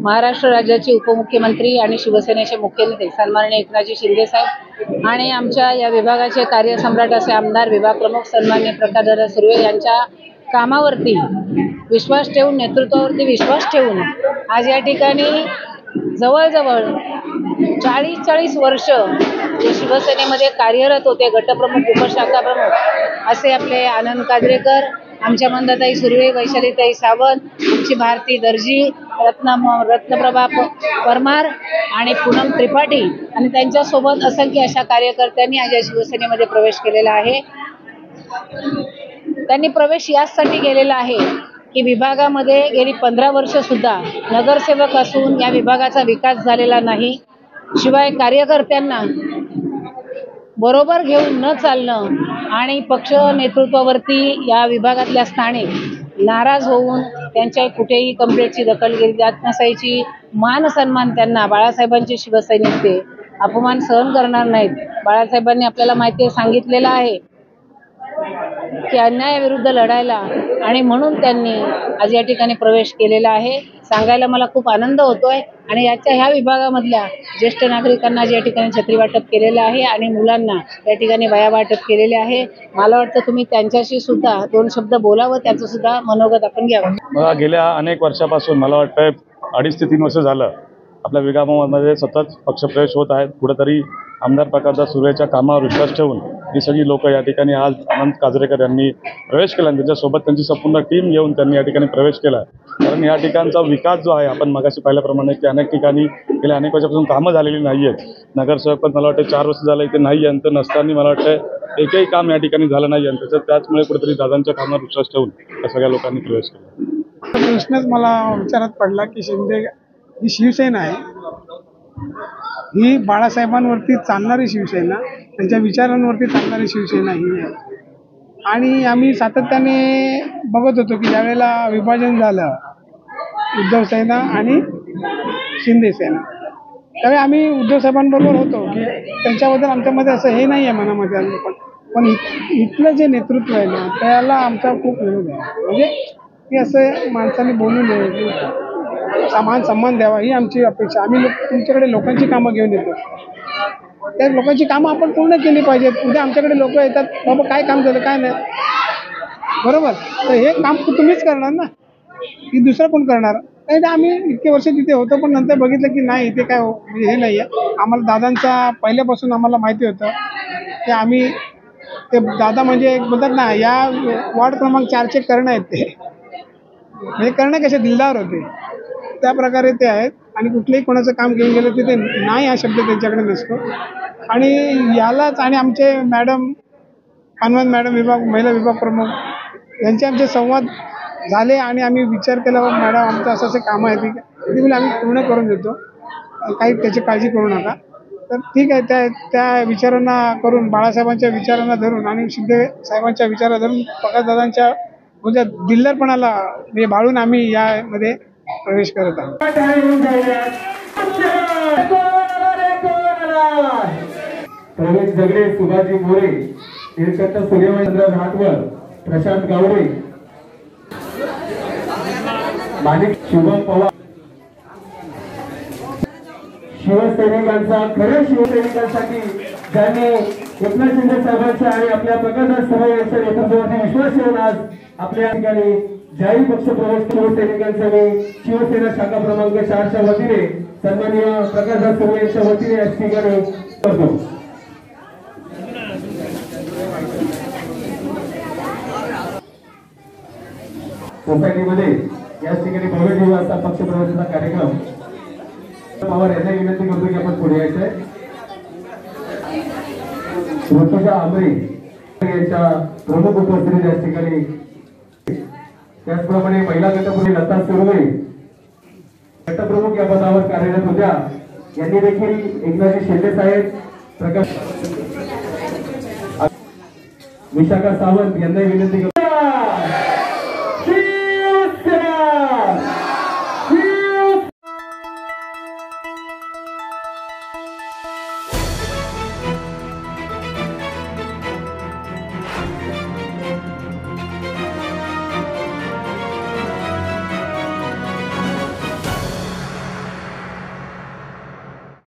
महाराष्ट्र राज्याचे उपमुख्यमंत्री आणि शिवसेनेचे मुख्य नेते सन्माननीय एकनाथजी शिंदे साहेब आणि आमच्या या विभागाचे कार्यसम्राट असे आमदार विभाग प्रमुख सन्माननीय प्रकाशदादा सुर्वे यांच्या कामावरती विश्वास ठेवून, नेतृत्वावरती विश्वास ठेवून आज या ठिकाणी जवळजवळ 40 वर्ष जे शिवसेनेमध्ये कार्यरत होते, गटप्रमुख, उपशाखा प्रमुख असे आपले आनंद काजरेकर, आमच्या मंदाताई सुर्वे, वैशालीताई सावंत, आमची भारती दर्जी, रत्नप्रभा परमार आणि पूनम त्रिपाठी आणि त्यांच्यासोबत असंख्य अशा कार्यकर्त्यांनी आज या शिवसेनेमध्ये प्रवेश केलेला आहे। त्यांनी प्रवेश यासाठी केलेला आहे की विभागामध्ये गेली 15 वर्ष सुद्धा नगरसेवक असून या विभागाचा विकास झालेला नाही, शिवाय कार्यकर्त्यांना बरोबर घेऊन न चालणं आणि पक्ष नेतृत्वावरती या विभागातल्या स्थानिक नाराज होऊन त्यांच्या कुठेही कंप्लेंटची दखल घेतली जात नसायची। मान सन्मान त्यांना बाळासाहेबांचे शिवसैनिक ते अपमान सहन करणार नाहीत। बाळासाहेबांनी आपल्याला माहिती सांगितलेलं आहे की अन्यायाविरुद्ध लढायला, आणि म्हणून त्यांनी आज या ठिकाणी प्रवेश केलेला आहे। सांगायला मला खूप आनंद होतोय आणि ह्या विभागामधल्या ज्येष्ठ नागरिकांना या ठिकाणी छत्री वाटप केलेलं आहे आणि मुलांना या ठिकाणी वह्या वाटप केलेले आहे। मला वाटतं तुम्ही त्यांच्याशी सुद्धा 2 शब्द बोलावं, त्यांचं सुद्धा मनोगत आपण घ्यावं। गेल्या अनेक वर्षापासून मला वाटतं 2.5 ते 3 वर्ष झालं आपल्या विभागामध्ये सतत पक्षप्रवेश होत आहेत। कुठेतरी आमदार प्रकाशदादा सुर्वेच्या कामावर विश्वास ठेवून ही सगळी लोक या ठिकाणी आज आनंद काजरेकर यांनी प्रवेश केला आणि त्याच्यासोबत त्यांची संपूर्ण टीम घेऊन त्यांनी या ठिकाणी प्रवेश केला। कारण या ठिकाणचा विकास जो आहे, आपण मगाशी पाहिल्याप्रमाणे की अनेक ठिकाणी गेल्या अनेक वर्षापासून कामं झालेली नाही आहेत। नगरसेवक पण मला वाटतं 4 वर्ष झालं इथे नाही आहे, नसताना मला वाटतं एकही काम या ठिकाणी झालं नाही आहे। त्याचमुळे कुठेतरी दादांच्या कामावर विश्वास ठेवून या सगळ्या लोकांनी प्रवेश केला। प्रश्नच मला विचारात पडला की शिंदे ही शिवसेना आहे, ही बाळासाहेबांवरती चालणारी शिवसेना, त्यांच्या विचारांवरती चालणारी शिवसेना ही आहे। आणि आम्ही सातत्याने बघत होतो की ज्यावेळेला विभाजन झालं उद्धव सेना आणि शिंदे सेना, त्यावेळी आम्ही उद्धव साहेबांबरोबर होतो की त्यांच्याबद्दल आमच्यामध्ये असं हे नाही आहे मनामध्ये अजून, पण इथलं जे नेतृत्व आहे ना त्याला आमचा खूप विरोध आहे। म्हणजे की असं माणसाने बोलू नये की सन्मान द्यावा ही आमची अपेक्षा। आम्ही तुमच्याकडे लोकांची कामं घेऊन येतो, त्या लोकांची कामं आपण पूर्ण केली पाहिजेत। उद्या आमच्याकडे लोक येतात, बाबा काय काम झालं काय नाही, बरोबर, तर हे काम तुम्हीच करणार ना, की दुसरं कोण करणार? नाही तर आम्ही इतके वर्ष तिथे होतो, पण नंतर बघितलं की नाही इथे काय हे नाही आहे। आम्हाला दादांचा पहिल्यापासून आम्हाला माहिती होतं की आम्ही ते दादा म्हणजे बोलतात ना, या वार्ड क्रमांक 4चे कर्ण आहेत ते, म्हणजे कर्ण कसे दिलदार होते त्या प्रकारे ते आहेत। आणि कुठलेही कोणाचं काम घेऊन गेलं तिथे नाही हा शब्द त्यांच्याकडे नसतो। आणि यालाच आणि आमचे मॅडम हनुमान मॅडम महिला विभाग प्रमुख यांचे आमचे संवाद झाले आणि आम्ही विचार केला, मॅडम आमचं असं असं काम आहे, ठीक आहे, ती आम्ही पूर्ण करून देतो, काही त्याची काळजी करू नका। तर ठीक आहे, त्या विचारांना करून, बाळासाहेबांच्या विचारांना धरून आणि शिंदे साहेबांच्या विचारांना धरून प्रकाशदादांच्या म्हणजे दिलदारपणाला म्हणजे बाळून आम्ही यामध्ये प्रवेश करत आहोत। प्रवीण जगडे, सुभाजी मोरे, निळकंठ सूर्यवंद्र घाटवर, प्रशांत गावडे, माणिक शुभम पवार, शिवसैनिकांचा, खऱ्या शिवसैनिकांसाठी ज्यांनी एकनाथ शिंदे साहेबांच्या आणि आपल्या प्रकाशदादा सुर्वे यांच्या नेतृत्वावरती विश्वास ठेवून आज आपल्या ठिकाणी जाहीर पक्ष प्रवेश शिवसैनिकांचा मी शिवसेना शाखा क्रमांक 4च्या वतीने सन्माननीय प्रकाशदादा सुर्वे यांच्या वतीने या ठिकाणी करतो। सोसायटीमध्ये याच ठिकाणी भव्य दिव्य असा पक्ष प्रवेशाचा कार्यक्रम पवार यांना विनंती करतो की आपण पुढे यायचंय। ऋतुजा आंबरे यांच्या प्रमुख उपस्थितीत याच ठिकाणी, त्याचप्रमाणे महिला गटप्रमुख लता सुर्वे गटप्रमुख या पदावर कार्यरत होत्या, यांनी देखील एकनाथजी शिंदे साहेब, प्रकाश विशाखा सावंत यांना विनंती